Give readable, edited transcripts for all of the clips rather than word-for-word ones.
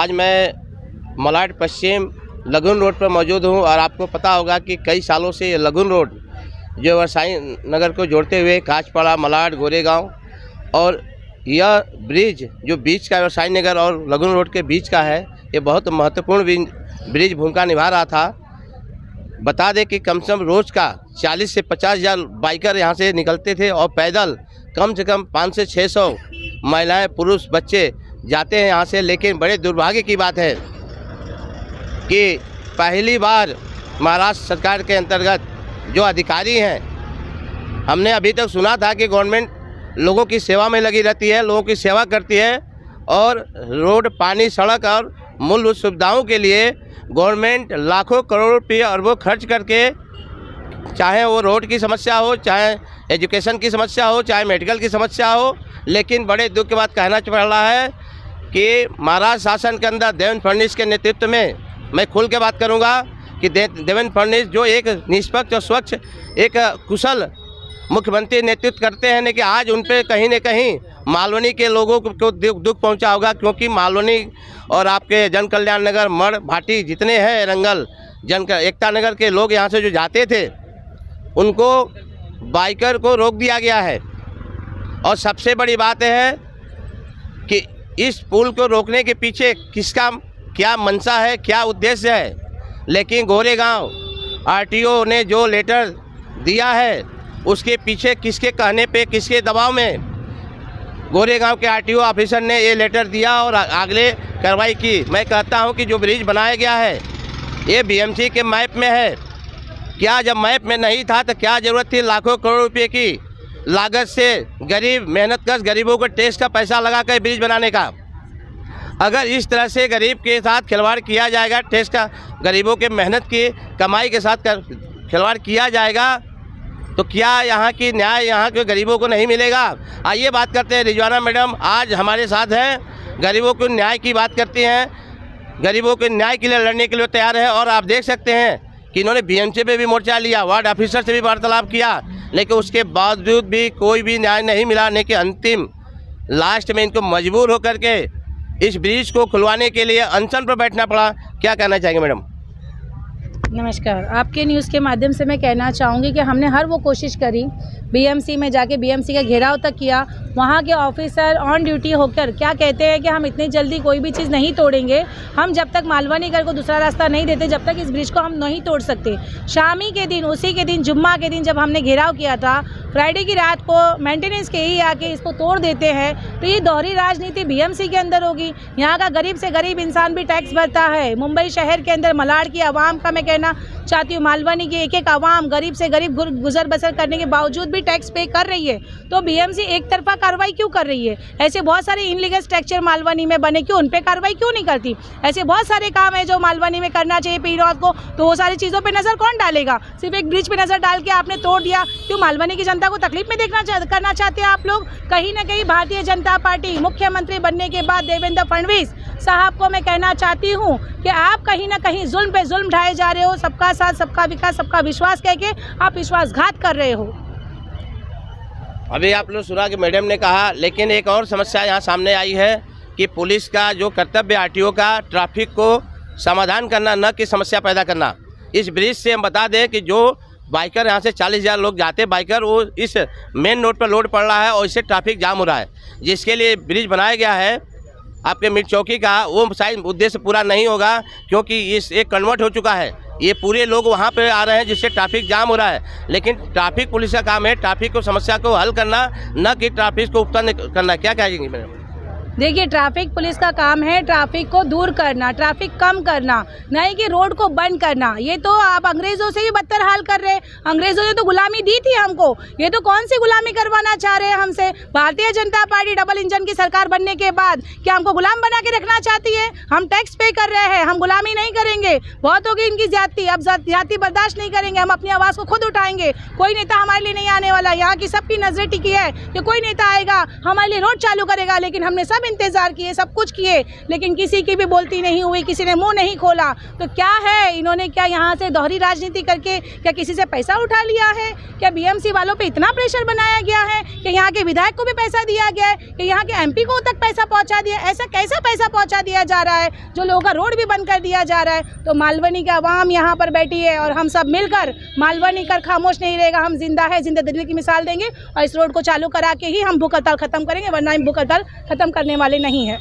आज मैं मलाड पश्चिम लगुन रोड पर मौजूद हूं और आपको पता होगा कि कई सालों से ये लगुन रोड जो व्यवसायी नगर को जोड़ते हुए काचपाड़ा, मलाड, गोरेगांव और यह ब्रिज जो बीच का व्यवसायी नगर और लगुन रोड के बीच का है, ये बहुत महत्वपूर्ण ब्रिज भूमिका निभा रहा था। बता दें कि कम से कम रोज़ का 40 से 50 हज़ार बाइकर यहाँ से निकलते थे और पैदल कम से कम 500 से 600 महिलाएं, पुरुष, बच्चे जाते हैं यहाँ से। लेकिन बड़े दुर्भाग्य की बात है कि पहली बार महाराष्ट्र सरकार के अंतर्गत जो अधिकारी हैं, हमने अभी तक सुना था कि गवर्नमेंट लोगों की सेवा में लगी रहती है, लोगों की सेवा करती है और रोड, पानी, सड़क और मूलभूत सुविधाओं के लिए गवर्नमेंट लाखों करोड़ रुपये, अरबों खर्च करके, चाहे वो रोड की समस्या हो, चाहे एजुकेशन की समस्या हो, चाहे मेडिकल की समस्या हो। लेकिन बड़े दुख की बात कहना पड़ रहा है कि महाराष्ट्र शासन के अंदर देवेंद्र फडणवीस के नेतृत्व में, मैं खुल के बात करूंगा कि देवेंद्र फडणवीस जो एक निष्पक्ष और स्वच्छ, एक कुशल मुख्यमंत्री नेतृत्व करते हैं, लेकिन आज उन पर कहीं न कहीं मालवनी के लोगों को दुख पहुंचा होगा। क्योंकि मालवनी और आपके जन कल्याण नगर, मड़, भाटी जितने हैं, रंगल, एकता नगर के लोग यहाँ से जो जाते थे, उनको बाइकर को रोक दिया गया है। और सबसे बड़ी बात है कि इस पुल को रोकने के पीछे किसका क्या मंशा है, क्या उद्देश्य है। लेकिन गोरेगांव आरटीओ ने जो लेटर दिया है, उसके पीछे किसके कहने पे, किसके दबाव में गोरेगांव के आरटीओ ऑफिसर ने ये लेटर दिया और आगे कार्रवाई की। मैं कहता हूं कि जो ब्रिज बनाया गया है ये बीएमसी के मैप में है। क्या जब मैप में नहीं था तो क्या ज़रूरत थी लाखों करोड़ रुपए की लागत से गरीब मेहनतकश गरीबों को टैक्स का पैसा लगा कर ब्रिज बनाने का? अगर इस तरह से गरीब के साथ खिलवाड़ किया जाएगा, टैक्स का गरीबों के मेहनत की कमाई के साथ खिलवाड़ किया जाएगा, तो क्या यहाँ की न्याय यहाँ के गरीबों को नहीं मिलेगा? आइए बात करते हैं। रिजवाना मैडम आज हमारे साथ हैं, गरीबों को न्याय की बात करती हैं, गरीबों के न्याय के लिए लड़ने के लिए तैयार है। और आप देख सकते हैं कि इन्होंने बीएमसी पे भी मोर्चा लिया, वार्ड ऑफिसर से भी वार्तालाप किया, लेकिन उसके बावजूद भी कोई भी न्याय नहीं मिला। कि अंतिम लास्ट में इनको मजबूर होकर के इस ब्रिज को खुलवाने के लिए अनशन पर बैठना पड़ा। क्या कहना चाहेंगे मैडम? नमस्कार। आपके न्यूज़ के माध्यम से मैं कहना चाहूँगी कि हमने हर वो कोशिश करी, बीएमसी में जाके बीएमसी का घेराव तक किया। वहाँ के ऑफिसर ऑन ड्यूटी होकर क्या कहते हैं कि हम इतनी जल्दी कोई भी चीज़ नहीं तोड़ेंगे, हम जब तक मालवनीकर को दूसरा रास्ता नहीं देते, जब तक इस ब्रिज को हम नहीं तोड़ सकते। शामी के दिन, उसी के दिन, जुम्मा के दिन जब हमने घेराव किया था, फ्राइडे की रात को मेंटेनेंस के ही आके इसको तोड़ देते हैं, तो ये दोहरी राजनीति बीएमसी के अंदर होगी। यहाँ का गरीब से गरीब इंसान भी टैक्स भरता है। मुंबई शहर के अंदर मलाड की आवाम का मैं कहना चाहती हूँ, मालवनी की एक एक आवाम गरीब से गरीब गुजर बसर करने के बावजूद भी टैक्स पे कर रही है। तो बीएमसी एक तरफा कार्रवाई क्यों कर रही है? ऐसे बहुत सारे इनलीगल स्ट्रक्चर मालवनी में बने, क्यों उन पे कार्रवाई क्यों नहीं करती? ऐसे बहुत सारे काम है जो मालवनी में करना चाहिए पीरौत को, तो वो सारी चीज़ों पे नज़र कौन डालेगा? सिर्फ एक ब्रिज पे नज़र डाल के आपने तोड़ दिया। क्यों मालवनी की जनता को तकलीफ में करना चाहते हैं आप लोग? कहीं ना कहीं भारतीय जनता पार्टी मुख्यमंत्री बनने के बाद देवेंद्र फडणवीस साहब को मैं कहना चाहती हूँ कि आप कहीं ना कहीं जुल्म पे जुल्म ढाए जा रहे हो। सबका साथ, सबका विकास, सबका विश्वास कह के आप विश्वासघात कर रहे हो। अभी आप लोग सुना कि मैडम ने कहा, लेकिन एक और समस्या यहाँ सामने आई है कि पुलिस का जो कर्तव्य आरटीओ का ट्रैफिक को समाधान करना, न कि समस्या पैदा करना। इस ब्रिज से हम बता दें कि जो बाइकर यहाँ से 40,000 लोग जाते बाइकर, वो इस मेन रोड पर लोड पड़ रहा है और इससे ट्रैफिक जाम हो रहा है। जिसके लिए ब्रिज बनाया गया है आपके मिर्च चौकी का, वो शायद उद्देश्य पूरा नहीं होगा, क्योंकि इस एक कन्वर्ट हो चुका है। ये पूरे लोग वहाँ पे आ रहे हैं जिससे ट्रैफिक जाम हो रहा है। लेकिन ट्रैफिक पुलिस का काम है ट्रैफिक को, समस्या को हल करना, न कि ट्रैफिक को उत्पन्न करना। क्या कहेंगे मैडम? देखिए, ट्रैफिक पुलिस का काम है ट्रैफिक को दूर करना, ट्रैफिक कम करना, नहीं कि रोड को बंद करना। ये तो आप अंग्रेज़ों से भी बदतर हाल कर रहे हैं। अंग्रेज़ों ने तो गुलामी दी थी हमको, ये तो कौन सी गुलामी करवाना चाह रहे हैं हमसे? Bharatiya Janata party double engine की सरकार बनने के बाद क्या हमको गुलाम बना के रखना चाहती है? हम टैक्स पे कर रहे हैं, हम गुलामी नहीं करेंगे। बहुत होगी इनकी ज्यादती, अब ज्यादती बर्दाश्त नहीं करेंगे। हम अपनी आवाज़ को खुद उठाएंगे। कोई नेता हमारे लिए नहीं आने वाला। यहाँ की सबकी नजरें टिकी है कि कोई नेता आएगा हमारे लिए रोड चालू करेगा, लेकिन हमने सब सब इंतज़ार किए, सब कुछ किए, लेकिन किसी की भी बोलती नहीं हुई, किसी ने मुंह नहीं खोला। तो क्या है, इन्होंने क्या यहाँ से दोहरी राजनीति करके क्या किसी से पैसा उठा लिया है? क्या बीएमसी वालों पे इतना प्रेशर बनाया गया है कि यहाँ के विधायक को भी पैसा दिया गया है, कि यहाँ के एमपी को तक पैसा पहुँचा दिया? ऐसा कैसा पैसा पहुँचा दिया जा रहा है जो लोगों का रोड भी बंद कर दिया जा रहा है? तो मालवनी का आवाम यहाँ पर बैठी है और हम सब मिलकर मालवनी कर खामोश नहीं रहेगा। हम जिंदा है, जिंदा दिल्ली की मिसाल देंगे और इस रोड को चालू करा के ही हम भूख हड़ताल खत्म करेंगे, वरना हम भूख हड़ताल खत्म करने वाले नहीं है।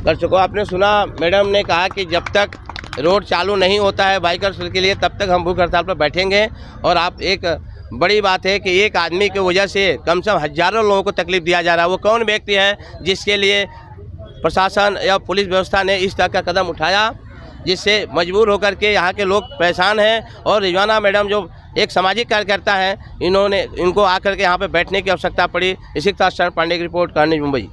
दर्शकों, आपने सुना, मैडम ने कहा कि जब तक रोड चालू नहीं होता है बाइकर्स के लिए तब तक हम भूख हड़ताल पर बैठेंगे। और आप एक बड़ी बात है कि एक आदमी की वजह से कम से कम हज़ारों लोगों को तकलीफ दिया जा रहा है। वो कौन व्यक्ति है जिसके लिए प्रशासन या पुलिस व्यवस्था ने इस तरह का कदम उठाया, जिससे मजबूर होकर के यहाँ के लोग परेशान हैं। और रिजवाना मैडम जो एक सामाजिक कार्यकर्ता हैं, इनको आकर के यहाँ पे बैठने की आवश्यकता पड़ी। इसी के साथ शरण पांडे की रिपोर्ट, करनी मुंबई।